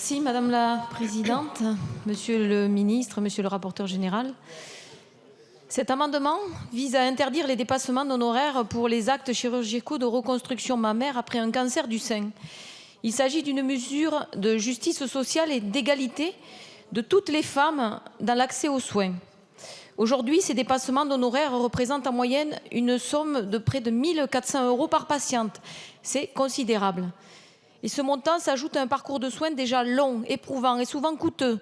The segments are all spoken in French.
Merci Madame la Présidente, Monsieur le Ministre, Monsieur le Rapporteur général. Cet amendement vise à interdire les dépassements d'honoraires pour les actes chirurgicaux de reconstruction mammaire après un cancer du sein. Il s'agit d'une mesure de justice sociale et d'égalité de toutes les femmes dans l'accès aux soins. Aujourd'hui, ces dépassements d'honoraires représentent en moyenne une somme de près de 1 400 € par patiente. C'est considérable. Et ce montant s'ajoute à un parcours de soins déjà long, éprouvant et souvent coûteux.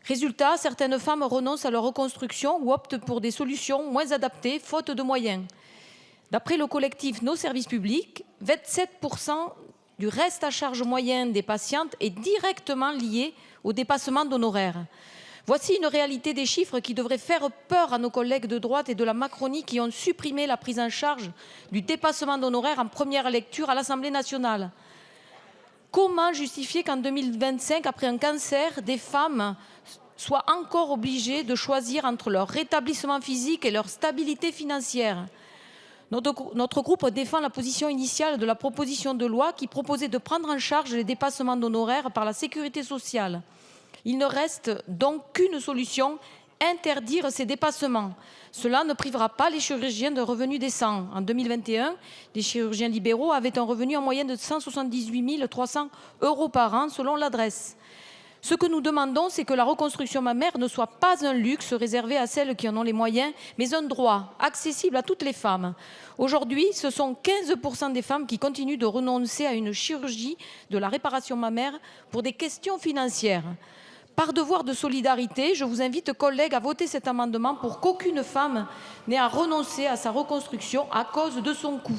Résultat, certaines femmes renoncent à leur reconstruction ou optent pour des solutions moins adaptées, faute de moyens. D'après le collectif Nos Services Publics, 27% du reste à charge moyen des patientes est directement lié au dépassement d'honoraires. Voici une réalité des chiffres qui devrait faire peur à nos collègues de droite et de la Macronie qui ont supprimé la prise en charge du dépassement d'honoraires en première lecture à l'Assemblée nationale. Comment justifier qu'en 2025, après un cancer, des femmes soient encore obligées de choisir entre leur rétablissement physique et leur stabilité financière ? Notre groupe défend la position initiale de la proposition de loi qui proposait de prendre en charge les dépassements d'honoraires par la sécurité sociale. Il ne reste donc qu'une solution, interdire ces dépassements. Cela ne privera pas les chirurgiens de revenus décents. En 2021, les chirurgiens libéraux avaient un revenu en moyenne de 178 300 € par an selon l'adresse. Ce que nous demandons, c'est que la reconstruction mammaire ne soit pas un luxe réservé à celles qui en ont les moyens, mais un droit accessible à toutes les femmes. Aujourd'hui, ce sont 15% des femmes qui continuent de renoncer à une chirurgie de la réparation mammaire pour des questions financières. Par devoir de solidarité, je vous invite, collègues, à voter cet amendement pour qu'aucune femme n'ait à renoncer à sa reconstruction à cause de son coût.